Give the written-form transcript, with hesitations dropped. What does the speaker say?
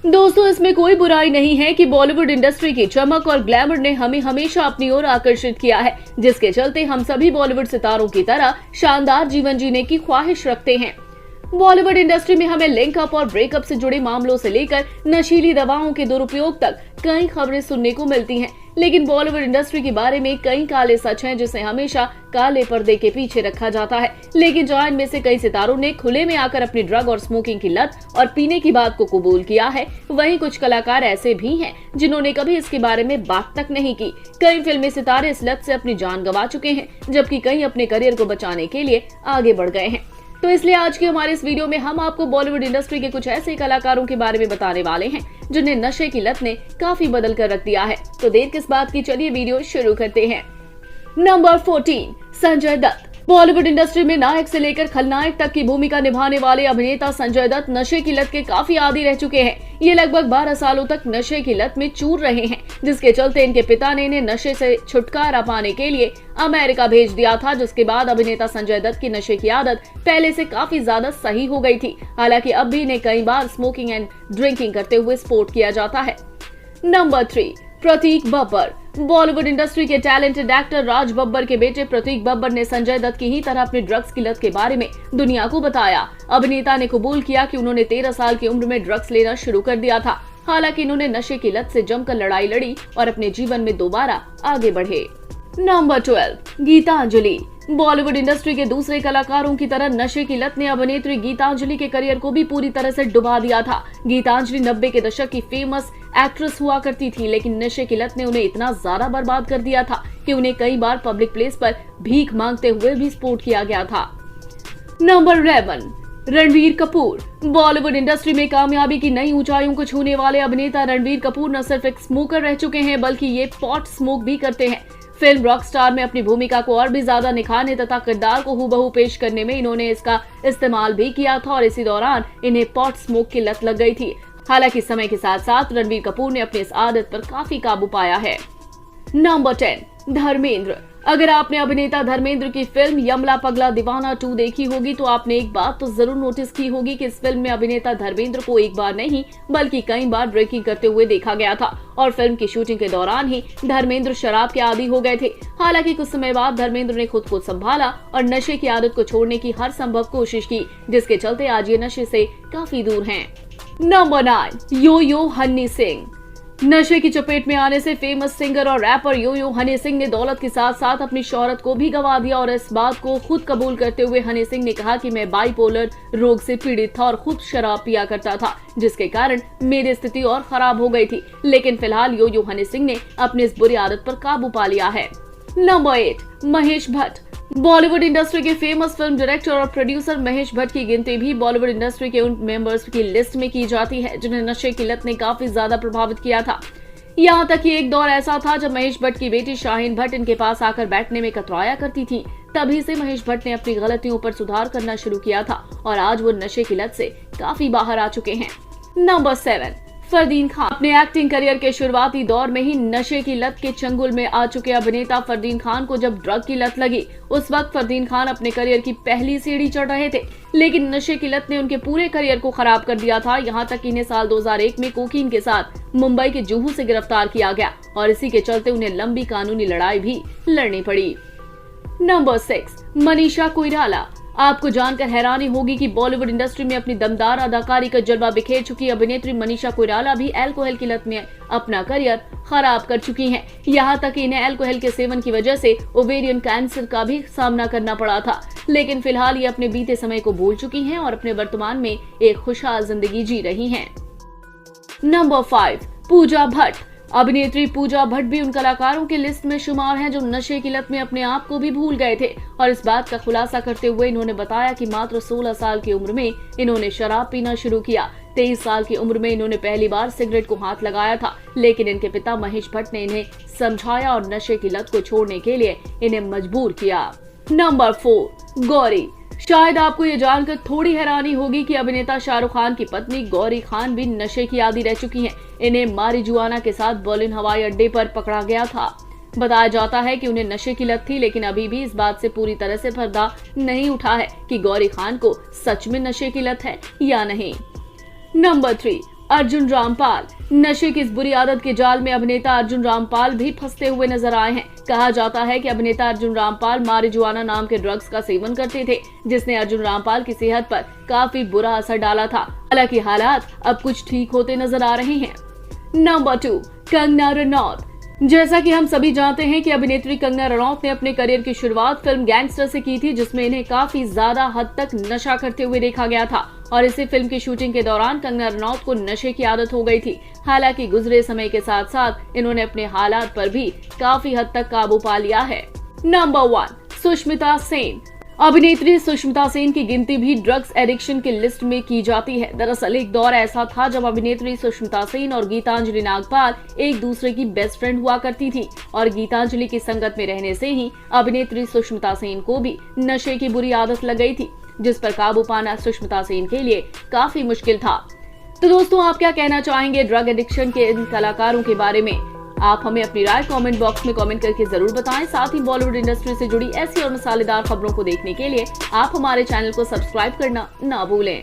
दोस्तों, इसमें कोई बुराई नहीं है कि बॉलीवुड इंडस्ट्री की चमक और ग्लैमर ने हमें हमेशा अपनी ओर आकर्षित किया है, जिसके चलते हम सभी बॉलीवुड सितारों की तरह शानदार जीवन जीने की ख्वाहिश रखते हैं। बॉलीवुड इंडस्ट्री में हमें लिंकअप और ब्रेकअप से जुड़े मामलों से लेकर नशीली दवाओं के दुरुपयोग तक कई खबरें सुनने को मिलती हैं। लेकिन बॉलीवुड इंडस्ट्री के बारे में कई काले सच हैं, जिसे हमेशा काले पर्दे के पीछे रखा जाता है। लेकिन जहां इनमें से कई सितारों ने खुले में आकर अपनी ड्रग और स्मोकिंग की लत और पीने की बात को कबूल किया है, वहीं कुछ कलाकार ऐसे भी हैं जिन्होंने कभी इसके बारे में बात तक नहीं की। कई फिल्मी सितारे इस लत से अपनी जान गंवा चुके हैं, जबकि कई अपने करियर को बचाने के लिए आगे बढ़ गए हैं। तो इसलिए आज के हमारे इस वीडियो में हम आपको बॉलीवुड इंडस्ट्री के कुछ ऐसे कलाकारों के बारे में बताने वाले हैं जिन्हें नशे की लत ने काफी बदल कर रख दिया है। तो देर किस बात की, चलिए वीडियो शुरू करते हैं। नंबर 14, संजय दत्त। बॉलीवुड इंडस्ट्री में नायक से लेकर खलनायक तक की भूमिका निभाने वाले अभिनेता संजय दत्त नशे की लत के काफी आदी रह चुके हैं। ये लगभग 12 सालों तक नशे की लत में चूर रहे हैं, जिसके चलते इनके पिता ने इन्हें नशे से छुटकारा पाने के लिए अमेरिका भेज दिया था। जिसके बाद अभिनेता संजय दत्त की नशे की आदत पहले से काफी ज्यादा सही हो गई थी। हालांकि अब भी इन्हें कई बार स्मोकिंग एंड ड्रिंकिंग करते हुए स्पॉट किया जाता है। नंबर 3, प्रतीक बब्बर। बॉलीवुड इंडस्ट्री के टैलेंटेड एक्टर राज बब्बर के बेटे प्रतीक बब्बर ने संजय दत्त की ही तरह अपनी ड्रग्स की लत के बारे में दुनिया को बताया। अभिनेता ने कबूल किया कि उन्होंने 13 साल की उम्र में ड्रग्स लेना शुरू कर दिया था। हालांकि इन्होंने नशे की लत से जमकर लड़ाई लड़ी और अपने जीवन में दोबारा आगे बढ़े। नंबर 12, गीतांजलि। बॉलीवुड इंडस्ट्री के दूसरे कलाकारों की तरह नशे की लत ने अभिनेत्री गीतांजलि के करियर को भी पूरी तरह से डुबा दिया था। गीतांजलि 90 के दशक की फेमस एक्ट्रेस हुआ करती थी, लेकिन नशे की लत ने उन्हें इतना ज्यादा बर्बाद कर दिया था कि उन्हें कई बार पब्लिक प्लेस पर भीख मांगते हुए भी स्पॉट किया गया था। नंबर 11, रणबीर कपूर। बॉलीवुड इंडस्ट्री में कामयाबी की नई ऊंचाइयों को छूने वाले अभिनेता रणबीर कपूर न सिर्फ एक स्मोकर रह चुके हैं, बल्कि ये पॉट स्मोक भी करते हैं। फिल्म रॉकस्टार में अपनी भूमिका को और भी ज्यादा निखारने तथा किरदार को हूबहू पेश करने में इन्होंने इसका इस्तेमाल भी किया था और इसी दौरान इन्हें पॉट स्मोक की लत लग गई थी। हालांकि समय के साथ साथ रणबीर कपूर ने अपनी इस आदत पर काफी काबू पाया है। नंबर 10, धर्मेंद्र। अगर आपने अभिनेता धर्मेंद्र की फिल्म यमला पगला दीवाना 2 देखी होगी तो आपने एक बात तो जरूर नोटिस की होगी कि इस फिल्म में अभिनेता धर्मेंद्र को एक बार नहीं बल्कि कई बार ड्रिंकिंग करते हुए देखा गया था और फिल्म की शूटिंग के दौरान ही धर्मेंद्र शराब के आदी हो गए थे। हालांकि कुछ समय बाद धर्मेंद्र ने खुद को संभाला और नशे की आदत को छोड़ने की हर संभव कोशिश की, जिसके चलते आज ये नशे से काफी दूर हैं। नंबर 9, यो यो हनी सिंह। नशे की चपेट में आने से फेमस सिंगर और रैपर यो यो हनी सिंह ने दौलत के साथ साथ अपनी शोहरत को भी गंवा दिया और इस बात को खुद कबूल करते हुए हनी सिंह ने कहा कि मैं बाइपोलर रोग से पीड़ित था और खुद शराब पिया करता था, जिसके कारण मेरी स्थिति और खराब हो गई थी। लेकिन फिलहाल यो यो हनी सिंह ने अपनी इस बुरी आदत पर काबू पा लिया है। नंबर 8, महेश भट्ट। बॉलीवुड इंडस्ट्री के फेमस फिल्म डायरेक्टर और प्रोड्यूसर महेश भट्ट की गिनती भी बॉलीवुड इंडस्ट्री के उन मेंबर्स की लिस्ट में की जाती है जिन्हें नशे की लत ने काफी ज्यादा प्रभावित किया था। यहाँ तक कि एक दौर ऐसा था जब महेश भट्ट की बेटी शाहीन भट्ट इनके पास आकर बैठने में कतराया करती थी। तभी से महेश भट्ट ने अपनी गलतियों पर सुधार करना शुरू किया था और आज वो नशे की लत से काफी बाहर आ चुके हैं। नंबर 7, फरदीन खान। अपने एक्टिंग करियर के शुरुआती दौर में ही नशे की लत के चंगुल में आ चुके अभिनेता फरदीन खान को जब ड्रग की लत लगी, उस वक्त फरदीन खान अपने करियर की पहली सीढ़ी चढ़ रहे थे। लेकिन नशे की लत ने उनके पूरे करियर को खराब कर दिया था। यहाँ तक इन्हें साल 2001 में कोकीन के साथ मुंबई के जुहू से गिरफ्तार किया गया और इसी के चलते उन्हें लंबी कानूनी लड़ाई भी लड़नी पड़ी। नंबर 6, मनीषा कोइराला। आपको जानकर हैरानी होगी कि बॉलीवुड इंडस्ट्री में अपनी दमदार अदाकारी का जलवा बिखेर चुकी अभिनेत्री मनीषा कोइराला भी अल्कोहल की लत में अपना करियर खराब कर चुकी हैं। यहाँ तक कि इन्हें अल्कोहल के सेवन की वजह से ओवेरियन कैंसर का भी सामना करना पड़ा था। लेकिन फिलहाल ये अपने बीते समय को भूल चुकी हैं और अपने वर्तमान में एक खुशहाल जिंदगी जी रही हैं। नंबर 5, पूजा भट्ट। अभिनेत्री पूजा भट्ट भी उन कलाकारों की लिस्ट में शुमार हैं जो नशे की लत में अपने आप को भी भूल गए थे और इस बात का खुलासा करते हुए इन्होंने बताया कि मात्र 16 साल की उम्र में इन्होंने शराब पीना शुरू किया। 23 साल की उम्र में इन्होंने पहली बार सिगरेट को हाथ लगाया था, लेकिन इनके पिता महेश भट्ट ने इन्हें समझाया और नशे की लत को छोड़ने के लिए इन्हें मजबूर किया। नंबर 4, गौरी। शायद आपको ये जानकर थोड़ी हैरानी होगी कि अभिनेता शाहरुख खान की पत्नी गौरी खान भी नशे की आदी रह चुकी हैं। इन्हें मारिजुआना के साथ बर्लिन हवाई अड्डे पर पकड़ा गया था। बताया जाता है कि उन्हें नशे की लत थी, लेकिन अभी भी इस बात से पूरी तरह से पर्दा नहीं उठा है कि गौरी खान को सच में नशे की लत है या नहीं। नंबर 3, अर्जुन रामपाल। नशे की इस बुरी आदत के जाल में अभिनेता अर्जुन रामपाल भी फंसते हुए नजर आए हैं। कहा जाता है कि अभिनेता अर्जुन रामपाल मारिजुआना नाम के ड्रग्स का सेवन करते थे, जिसने अर्जुन रामपाल की सेहत पर काफी बुरा असर डाला था। हालांकि हालात अब कुछ ठीक होते नजर आ रहे हैं। नंबर 2, कंगना रनौत। जैसा कि हम सभी जानते हैं कि अभिनेत्री कंगना रनौत ने अपने करियर की शुरुआत फिल्म गैंगस्टर से की थी, जिसमें इन्हें काफी ज्यादा हद तक नशा करते हुए देखा गया था और इसी फिल्म की शूटिंग के दौरान कंगना रनौत को नशे की आदत हो गई थी। हालांकि गुजरे समय के साथ साथ इन्होंने अपने हालात पर भी काफी हद तक काबू पा लिया है। नंबर 1, सुष्मिता सेन। अभिनेत्री सुष्मिता सेन की गिनती भी ड्रग्स एडिक्शन की लिस्ट में की जाती है। दरअसल एक दौर ऐसा था जब अभिनेत्री सुष्मिता सेन और गीतांजलि नागपाल एक दूसरे की बेस्ट फ्रेंड हुआ करती थी और गीतांजलि की संगत में रहने से ही अभिनेत्री सुष्मिता सेन को भी नशे की बुरी आदत लग गई थी, जिस पर काबू पाना सुष्मिता सेन के लिए काफी मुश्किल था। तो दोस्तों, आप क्या कहना चाहेंगे ड्रग एडिक्शन के इन कलाकारों के बारे में? आप हमें अपनी राय कमेंट बॉक्स में कमेंट करके जरूर बताएं। साथ ही बॉलीवुड इंडस्ट्री से जुड़ी ऐसी और मसालेदार खबरों को देखने के लिए आप हमारे चैनल को सब्सक्राइब करना ना भूलें।